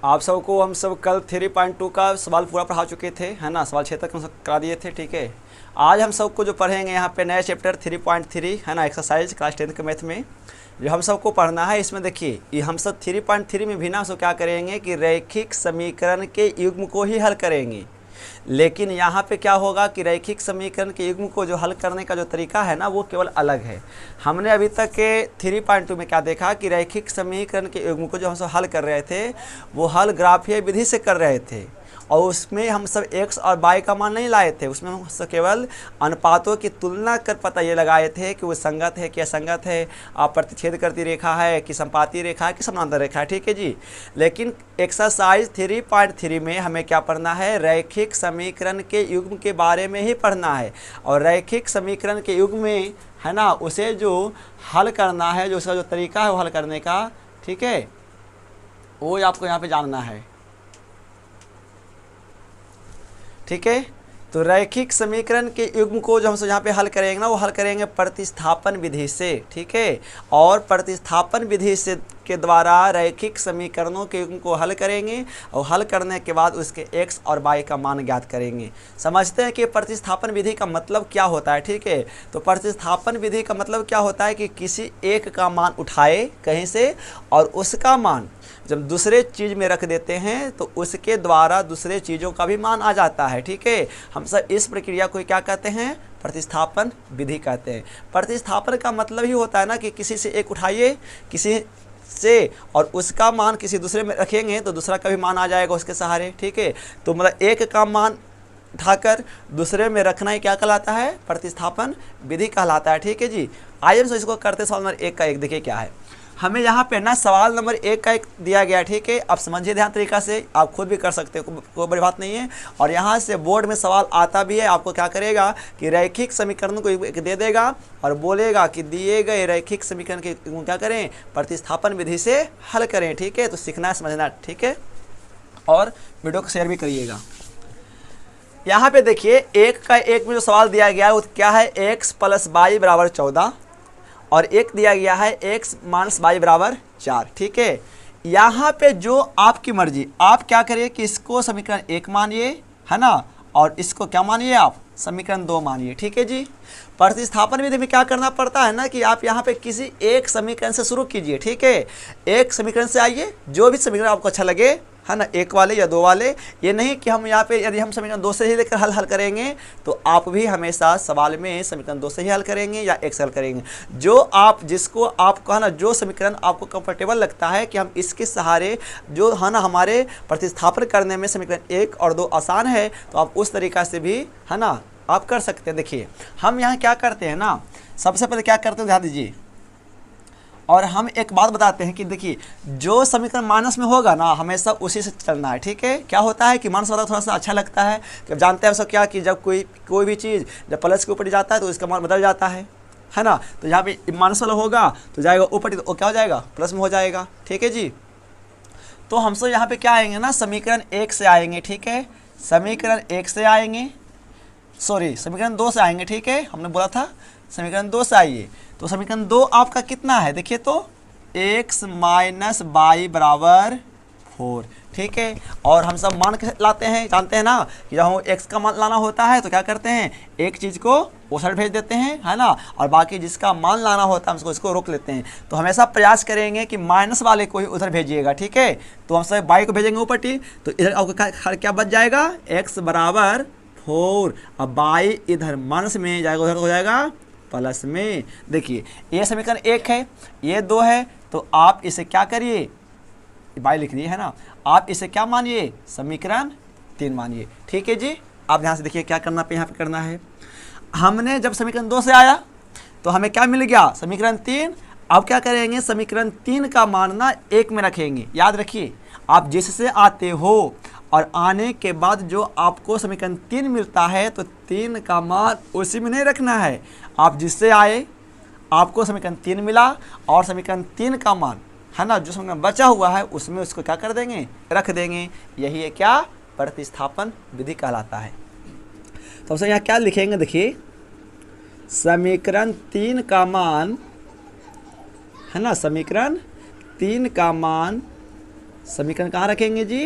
आप सबको हम सब कल 3.2 का सवाल पूरा पढ़ा चुके थे, है ना। सवाल 6 तक हम सब करा दिए थे, ठीक है। आज हम सबको जो पढ़ेंगे यहाँ पे नया चैप्टर 3.3 है ना, एक्सरसाइज क्लास 10 के मैथ में जो हम सबको पढ़ना है। इसमें देखिए ये हम सब 3.3 में भी ना सब क्या करेंगे कि रैखिक समीकरण के युग्म को ही हल करेंगे। लेकिन यहाँ पे क्या होगा कि रैखिक समीकरण के युग्म को जो हल करने का जो तरीका है ना वो केवल अलग है। हमने अभी तक के 3.2 में क्या देखा कि रैखिक समीकरण के युग्म को जो हम सब हल कर रहे थे वो हल ग्राफीय विधि से कर रहे थे, और उसमें हम सब x और y का मान नहीं लाए थे। उसमें हम सब केवल अनुपातों की तुलना कर पता ये लगाए थे कि वो संगत है कि असंगत है, प्रतिच्छेद करती रेखा है कि संपाती रेखा है कि समांतर रेखा है, ठीक है जी। लेकिन एक्सरसाइज 3.3 में हमें क्या पढ़ना है, रैखिक समीकरण के युग्म के बारे में ही पढ़ना है। और रैखिक समीकरण के युग्म में है ना उसे जो हल करना है, जो उसका जो तरीका है वो हल करने का, ठीक है, वो आपको यहाँ पे जानना है, ठीक है। तो रैखिक समीकरण के युग्म को जो हम सब यहाँ पे हल करेंगे ना वो हल करेंगे प्रतिस्थापन विधि से, ठीक है। और प्रतिस्थापन विधि से के द्वारा रैखिक समीकरणों के युग्म को हल करेंगे, और हल करने के बाद उसके x और y का मान ज्ञात करेंगे। समझते हैं कि प्रतिस्थापन विधि का मतलब क्या होता है, ठीक है। तो प्रतिस्थापन विधि का मतलब क्या होता है कि किसी एक का मान उठाए कहीं से और उसका मान जब दूसरे चीज़ में रख देते हैं तो उसके द्वारा दूसरे चीज़ों का भी मान आ जाता है, ठीक है। हम सब इस प्रक्रिया को क्या कहते हैं, प्रतिस्थापन विधि कहते हैं। प्रतिस्थापन का मतलब ही होता है ना कि किसी से एक उठाइए किसी से और उसका मान किसी दूसरे में रखेंगे तो दूसरा का भी मान आ जाएगा उसके सहारे, ठीक है। तो मतलब एक का मान उठाकर दूसरे में रखना ही क्या कहलाता है, प्रतिस्थापन विधि कहलाता है, ठीक है जी। आइए हम इसको करते सवाल नंबर 1 का 1 देखिए क्या है। हमें यहाँ पे ना सवाल नंबर 1 का 1 दिया गया, ठीक है। आप समझिए ध्यान तरीका से, आप खुद भी कर सकते हो, कोई बड़ी बात नहीं है। और यहाँ से बोर्ड में सवाल आता भी है, आपको क्या करेगा कि रैखिक समीकरण को एक दे देगा और बोलेगा कि दिए गए रैखिक समीकरण के क्या करें, प्रतिस्थापन विधि से हल करें, ठीक है। तो सीखना समझना, ठीक है, और वीडियो को शेयर भी करिएगा। यहाँ पे देखिए 1 का 1 में जो सवाल दिया गया है वो क्या है, x + y = 14 और एक दिया गया है x - y = 4, ठीक है। यहाँ पे जो आपकी मर्जी, आप क्या करिए कि इसको समीकरण 1 मानिए, है ना, और इसको क्या मानिए, आप समीकरण 2 मानिए, ठीक है जी। प्रतिस्थापन विधि में क्या करना पड़ता है ना कि आप यहाँ पे किसी एक समीकरण से शुरू कीजिए, ठीक है। एक समीकरण से आइए, जो भी समीकरण आपको अच्छा लगे, है ना, 1 वाले या 2 वाले। ये नहीं कि हम यहाँ पे यदि हम समीकरण 2 से ही लेकर हल करेंगे तो आप भी हमेशा सवाल में समीकरण 2 से ही हल करेंगे या 1 से हल करेंगे। जो आप जिसको आपको है ना जो समीकरण आपको कंफर्टेबल लगता है कि हम इसके सहारे जो है ना हमारे प्रतिस्थापन करने में समीकरण 1 और 2 आसान है, तो आप उस तरीक़ा से भी है ना आप कर सकते हैं। देखिए हम यहाँ क्या करते हैं ना, सबसे पहले क्या करते हैं ध्यान दीजिए, और हम एक बात बताते हैं कि देखिए जो समीकरण माइनस में होगा ना हमेशा उसी से चलना है, ठीक है। क्या होता है कि माइनस वाला थोड़ा सा अच्छा लगता है, जब जानते हैं सब क्या कि जब कोई भी चीज़ जब प्लस के ऊपर जाता है तो इसका मान बदल जाता है ना। तो यहाँ पे माइनस वाला होगा तो जाएगा ऊपर, तो क्या हो जाएगा, प्लस में हो जाएगा, ठीक है जी। तो हम सब यहाँ पे क्या आएंगे ना, समीकरण 1 से आएंगे, ठीक है। समीकरण 1 से आएंगे, सॉरी समीकरण 2 से आएंगे, ठीक है। हमने बोला था समीकरण 2 से आइए। तो समीकरण 2 आपका कितना है, देखिए तो x - y = 4, ठीक है। और हम सब मान कैसे लाते हैं, जानते हैं ना कि जब हम x का मान लाना होता है तो क्या करते हैं, एक चीज़ को उस साइड भेज देते हैं, है ना, और बाकी जिसका मान लाना होता है हम इसको रोक लेते हैं। तो हमेशा प्रयास करेंगे कि माइनस वाले को ही उधर भेजिएगा, ठीक है। तो हम सब y को भेजेंगे ऊपर, तो इधर आपको क्या बच जाएगा, x = 4, अब y इधर माइनस में जाएगा, उधर हो जाएगा प्लस में। देखिए ये समीकरण 1 है, ये 2 है, तो आप इसे क्या करिए, बाई लिख दिए है ना, आप इसे क्या मानिए, समीकरण 3 मानिए, ठीक है जी। आप ध्यान से देखिए क्या करना पे यहाँ पे करना है। हमने जब समीकरण 2 से आया तो हमें क्या मिल गया, समीकरण 3। अब क्या करेंगे, समीकरण 3 का मान ना 1 में रखेंगे। याद रखिए आप जिससे आते हो और आने के बाद जो आपको समीकरण 3 मिलता है तो 3 का मान उसी में नहीं रखना है। आप जिससे आए आपको समीकरण 3 मिला और समीकरण 3 का मान है ना जो समीकरण बचा हुआ है उसमें उसको क्या कर देंगे, रख देंगे। यही है क्या, प्रतिस्थापन विधि कहलाता है। तो सबसे यहाँ क्या लिखेंगे, देखिए समीकरण 3 का मान है ना, समीकरण 3 का मान समीकरण कहाँ रखेंगे जी?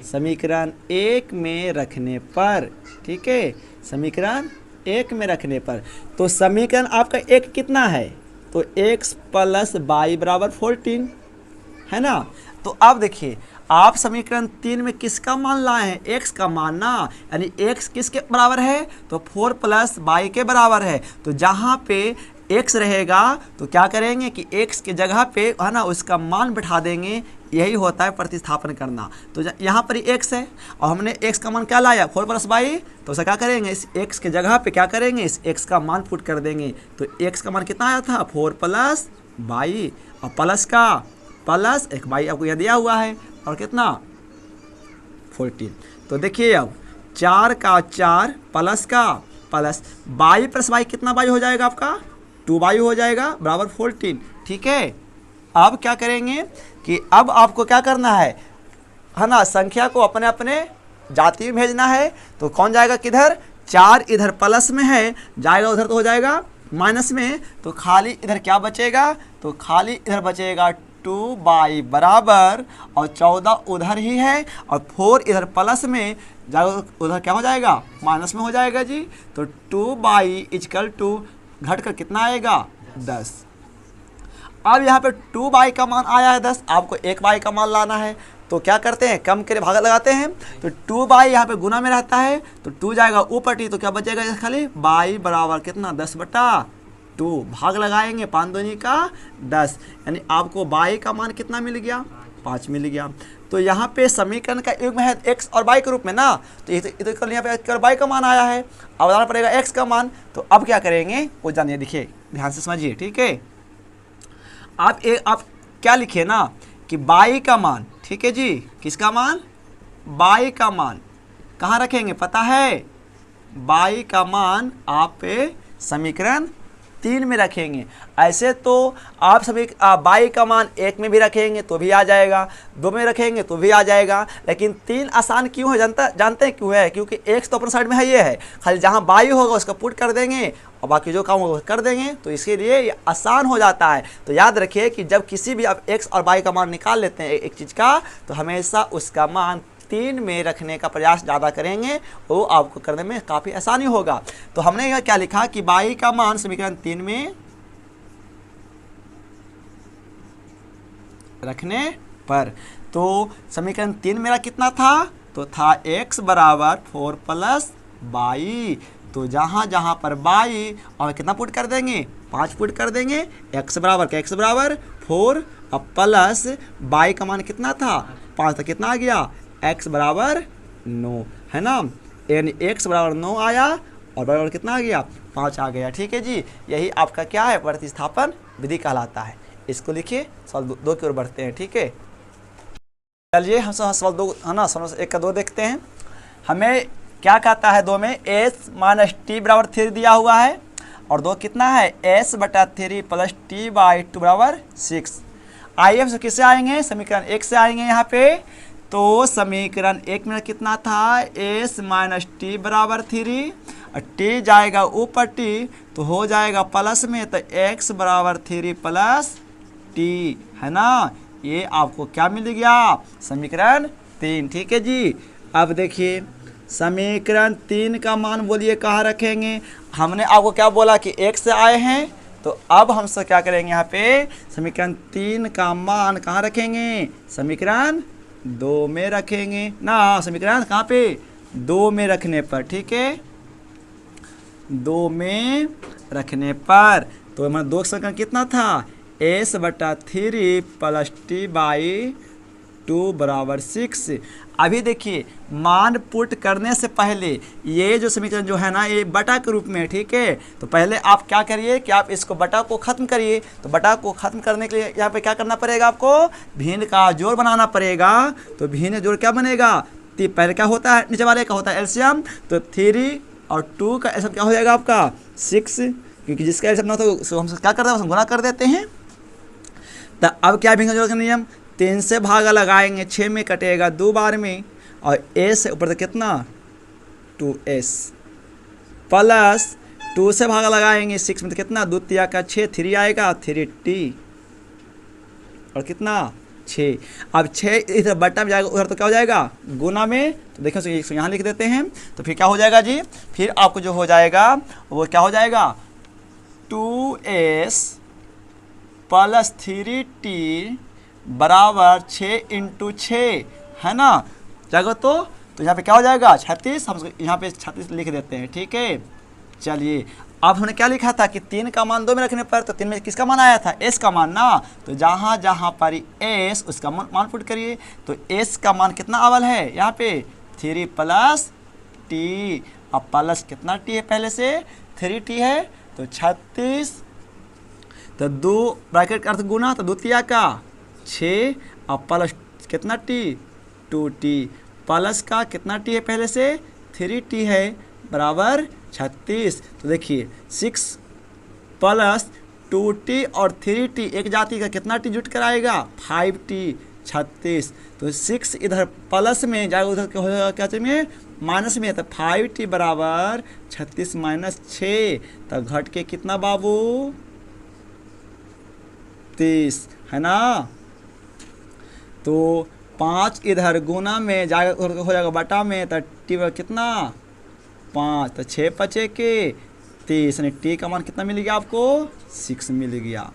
समीकरण 1 में रखने पर, ठीक है, समीकरण 1 में रखने पर। तो समीकरण आपका 1 कितना है? तो x प्लस वाई बराबर 14 है ना। तो अब देखिए आप समीकरण 3 में किसका मान लाए हैं? x का मान ना, यानी x किसके बराबर है? तो 4 प्लस वाई के बराबर है। तो जहाँ पे x रहेगा तो क्या करेंगे कि x की जगह पे है ना उसका मान बैठा देंगे। यही होता है प्रतिस्थापन करना। तो यहाँ पर x है और हमने x का मान क्या लाया? 4 प्लस वाई। तो उसे क्या करेंगे? इस x के जगह पे क्या करेंगे? इस x का मान पुट कर देंगे। तो x का मान कितना आया था? 4 प्लस वाई, और प्लस का प्लस एक वाई आपको यह दिया हुआ है, और कितना? 14। तो देखिए अब 4 का 4 प्लस का प्लस वाई प्लस वाई, कितना वाई हो जाएगा आपका? 2 वाई हो जाएगा बराबर 14, ठीक है। अब क्या करेंगे कि अब आपको क्या करना है ना, संख्या को अपने अपने जाति में भेजना है। तो कौन जाएगा किधर? 4 इधर प्लस में है, जाएगा उधर तो हो जाएगा माइनस में। तो खाली इधर क्या बचेगा? तो खाली इधर बचेगा 2 बाई बराबर, और 14 उधर ही है, और 4 इधर प्लस में जाएगा, उधर क्या हो जाएगा? माइनस में हो जाएगा जी। तो 2 बाई इजकल टू घट कर कितना आएगा? 10। अब यहाँ पे 2 बाई का मान आया है 10, आपको 1 बाई का मान लाना है। तो क्या करते हैं? कम के लिए भागा लगाते हैं। तो 2 बाई यहाँ पे गुना में रहता है, तो 2 जाएगा ऊपर टी, तो क्या बचेगा खाली? बाई बराबर कितना? 10/2। भाग लगाएंगे 5 दूनी का 10, यानी आपको बाई का मान कितना मिल गया? 5 मिल गया। तो यहाँ पे समीकरण का युग्म है x और y के रूप में ना, तो इधर यहाँ पे x और y का मान आया है, अब बताना पड़ेगा x का मान। तो अब क्या करेंगे वो जानिए, देखिए ध्यान से समझिए, ठीक है। आप क्या लिखिए ना कि y का मान, ठीक है जी, किसका मान? y का मान कहाँ रखेंगे पता है? y का मान आप समीकरण 3 में रखेंगे। ऐसे तो आप सभी बाई का मान 1 में भी रखेंगे तो भी आ जाएगा, 2 में रखेंगे तो भी आ जाएगा, लेकिन 3 आसान क्यों है? जानते हैं क्यों है? क्योंकि x तो अपने साइड में है, ये है, खाली जहाँ बाई होगा उसका पुट कर देंगे और बाकी जो काम होगा कर देंगे, तो इसीलिए ये आसान हो जाता है। तो याद रखिए कि जब किसी भी आप x और बाई का मान निकाल लेते हैं एक चीज़ का, तो हमेशा उसका मान 3 में रखने का प्रयास ज़्यादा करेंगे, वो आपको करने में काफ़ी आसानी होगा। तो हमने यहाँ क्या लिखा कि बाई का मान समीकरण 3 में रखने पर, तो समीकरण 3 मेरा कितना था? तो था x बराबर 4 प्लस वाई। तो जहाँ जहाँ पर बाई और कितना पुट कर देंगे? 5 पुट कर देंगे। x बराबर क्या? x बराबर 4 अब प्लस बाई का मान कितना था? 5 था, कितना आ गया? x बराबर 9 है ना, यानी x बराबर 9 आया और बराबर कितना आ गया? 5 आ गया, ठीक है जी। यही आपका क्या है? प्रतिस्थापन विधि कहलाता है। इसको लिखिए, सवाल 2 की ओर बढ़ते हैं, ठीक है। चलिए हम सवाल 2 है ना, सवाल 1 का 2 देखते हैं। हमें क्या कहता है 2 में? s माइनस टी बराबर 3 दिया हुआ है, और 2 कितना है? s/3 प्लस टी बाई 2 बराबर 6। आइए हम किससे आएंगे? समीकरण 1 से आएंगे यहाँ पे। तो समीकरण 1 में कितना था? s माइनस टी बराबर 3, और टी जाएगा ऊपर टी तो हो जाएगा प्लस में, तो x बराबर 3 प्लस टी है ना। ये आपको क्या मिल गया? समीकरण 3, ठीक है जी। अब देखिए समीकरण 3 का मान बोलिए कहाँ रखेंगे? हमने आपको क्या बोला कि 1 से आए हैं, तो अब हम सब क्या करेंगे? यहाँ पे समीकरण 3 का मान कहाँ रखेंगे? समीकरण 2 में रखेंगे ना। समीकरण कहाँ पे? 2 में रखने पर, ठीक है, 2 में रखने पर। तो हमारा 2 समीकरण कितना था? s/3 प्लस टी बाई 2 बराबर 6। अभी देखिए मान पुट करने से पहले ये जो समीकरण जो है ना, ये बटा के रूप में है, ठीक है। तो पहले आप क्या करिए कि आप इसको बटा को ख़त्म करिए। तो बटा को ख़त्म करने के लिए यहाँ पे क्या करना पड़ेगा? आपको भिन्न का जोड़ बनाना पड़ेगा। तो भिन्न जोड़ क्या बनेगा? पहले क्या होता है? नीचे वाले का होता है एलसीएम। तो 3 और 2 का एलसीएम क्या हो जाएगा आपका? 6, क्योंकि जिसका एलसीएम ना हो तो हम क्या करते हैं? हम गुना कर देते हैं। तो अब क्या भिन्न जोड़ का नियम? 3 से भागा लगाएंगे, 6 में कटेगा 2 बार में, और a से ऊपर तक कितना? 2s प्लस 2 से भागा लगाएंगे 6 में तो कितना? 2 तिया का 6, 3 आएगा, 3t और कितना? 6। अब 6 इधर बटा में जाएगा, उधर तो क्या हो जाएगा गुना में, तो देखो यहाँ लिख देते हैं। तो फिर क्या हो जाएगा जी, फिर आपको जो हो जाएगा वो क्या हो जाएगा 2s प्लस 3t बराबर 6 × 6 है ना। जाएगा तो यहाँ पे क्या हो जाएगा 36, हम यहाँ पे 36 लिख देते हैं, ठीक है। चलिए अब हमने क्या लिखा था कि 3 का मान 2 में रखने पर, तो 3 में किसका मान आया था s का मान ना, तो जहाँ जहाँ पर s उसका मान पुट करिए। तो s का मान कितना अवल है यहाँ पे 3 + t, अब प्लस कितना t है पहले से 3t है, तो 36, तो 2 ब्रैकेट का अर्थ गुना, तो 2 तिया का 6, अब प्लस कितना t 2t, प्लस का कितना t है पहले से 3t है बराबर 36। तो देखिए 6 + 2t और 3t एक जाति का कितना t जुट कर आएगा 5t 36। तो 6 इधर प्लस में जाएगा, उधर क्या हो जाएगा क्या में माइनस में, तो 5t बराबर 36 - 6, तो घट के कितना बाबू 30 है ना। तो 5 इधर गुना में जाएगा, उधर हो जाएगा बटा में, तो t कितना 5, तो 6 × 5 = 30, यानी टी का मान कितना मिल गया आपको 6 मिल गया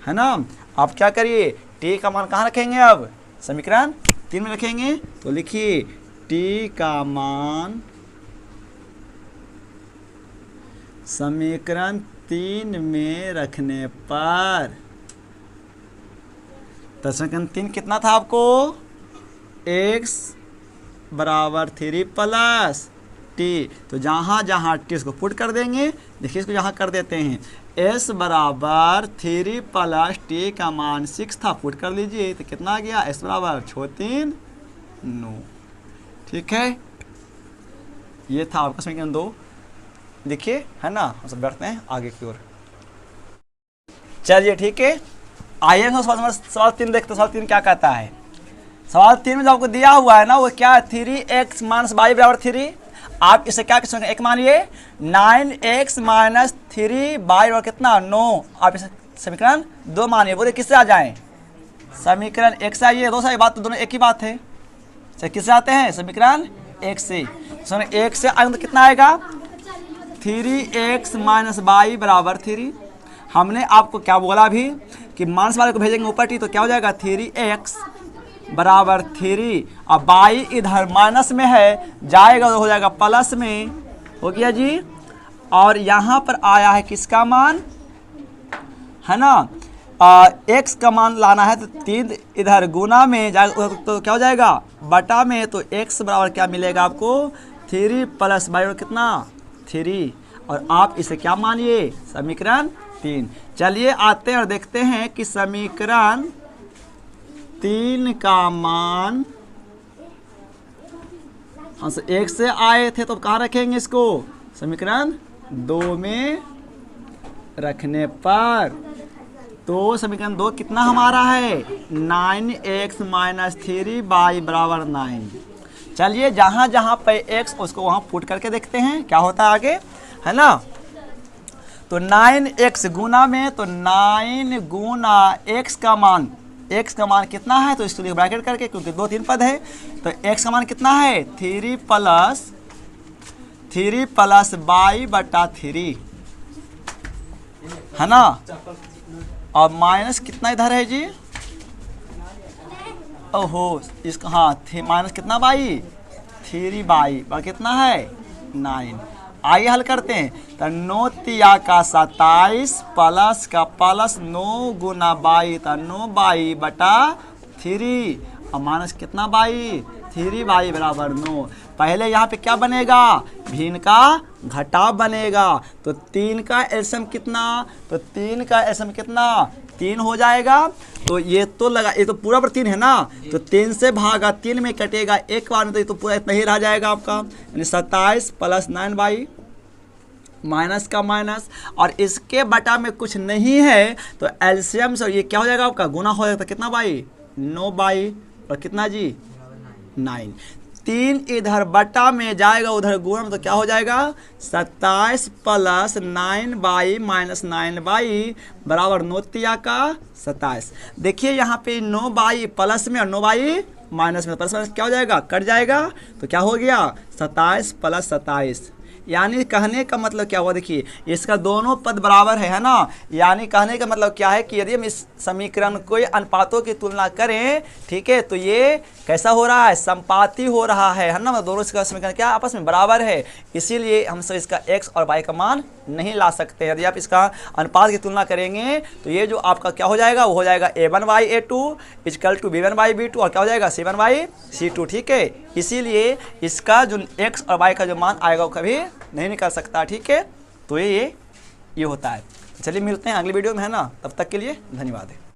है ना। आप क्या करिए टी का मान कहाँ रखेंगे, अब समीकरण 3 में रखेंगे। तो लिखिए टी का मान समीकरण 3 में रखने पर, तो समीकरण 3 कितना था आपको x बराबर 3 + t, तो जहाँ जहाँ t इसको पुट कर देंगे, देखिए इसको यहाँ कर देते हैं, s बराबर 3 + t का मान 6 था, पुट कर लीजिए तो कितना आ गया s बराबर 6×3 9, ठीक है। ये था आपका समीकरण 2, देखिए है ना। हम सब बढ़ते हैं आगे की ओर, चलिए ठीक है। आइए हम सवाल 3 देखते हैं, सवाल 3 क्या कहता है। सवाल 3 में जो आपको दिया हुआ है ना वो क्या है 3x - y बराबर 3। आप इसे क्या कर एक मानिए 9x - 3y और कितना 9, आप इसे समीकरण 2 मानिए। बोले किससे आ जाएं, समीकरण 1 से आइए, 2 से बात तो दोनों एक ही बात है। किससे आते हैं समीकरण 1 से, समीकरण 1 से आएंगे तो कितना आएगा 3x - y बराबर 3। हमने आपको क्या बोला अभी कि माइनस वाले को भेजेंगे ऊपर t, तो क्या हो जाएगा 3x बराबर 3, अब y इधर माइनस में है जाएगा तो हो जाएगा प्लस में, हो गया जी। और यहाँ पर आया है किसका मान है ना x का मान लाना है, तो 3 इधर गुना में जाएगा तो क्या हो जाएगा बटा में, तो x बराबर क्या मिलेगा आपको 3 + y और कितना 3, और आप इसे क्या मानिए समीकरण 3। चलिए आते हैं और देखते हैं कि समीकरण 3 का मान हम 1 से आए थे तो कहाँ रखेंगे इसको समीकरण 2 में रखने पर, तो समीकरण 2 कितना हमारा है 9x - 3y बराबर 9। चलिए जहाँ जहाँ पे x उसको वहाँ पुट करके देखते हैं क्या होता है आगे है ना। तो 9x गुना में, तो 9 गुना x का मान कितना है, तो इसको ब्रैकेट करके क्योंकि 2-3 पद है, तो x का मान कितना है 3 + y बटा 3 है ना। और माइनस कितना इधर है जी, ओहो इसका हाँ माइनस कितना बाई 3y और कितना है 9। आइए हल करते हैं, तो 9 तिया का 27 प्लस का प्लस 9 गुना बाई, तो 9y बटा 3, और माइनस कितना बाई 3y बराबर 9। पहले यहाँ पे क्या बनेगा भिन्न का घटाव बनेगा, तो 3 का एलसीएम कितना, तो 3 का एलसीएम कितना 3 हो जाएगा। तो ये तो लगा ये तो पूरा पर 3 है ना, तो 3 से भागा 3 में कटेगा एक बार में, तो ये तो पूरा इतना ही रह जाएगा आपका, यानी 27 + 9y माइनस का माइनस, और इसके बटा में कुछ नहीं है तो एलसीएम से ये क्या हो जाएगा आपका गुना हो जाएगा, तो कितना बाई 9y और कितना जी 9। 3 इधर बटा में जाएगा, उधर गुणा में, तो क्या हो जाएगा 27 प्लस 9y माइनस 9y बराबर 9 तिया का 27। देखिए यहाँ पे 9y प्लस में और 9y माइनस में, प्लस क्या हो जाएगा, कट जाएगा, तो क्या हो गया 27 प्लस 27। यानी कहने का मतलब क्या हुआ, देखिए इसका दोनों पद बराबर है ना। यानी कहने का मतलब क्या है कि यदि हम इस समीकरण को अनुपातों की तुलना करें, ठीक है, तो ये कैसा हो रहा है, संपाती हो रहा है ना। दोनों इसका समीकरण क्या आपस में बराबर है, इसीलिए हम सब इसका x और y का मान नहीं ला सकते। यदि आप इसका अनुपात की तुलना करेंगे तो ये जो आपका क्या हो जाएगा, वो हो जाएगा a1/a2 इक्वल टू b1/b2 और क्या हो जाएगा c1/c2, ठीक है। इसीलिए इसका जो x और y का जो मान आएगा वो कभी नहीं निकल सकता, ठीक है। तो ये होता है। चलिए मिलते हैं अगली वीडियो में, है ना। तब तक के लिए धन्यवाद।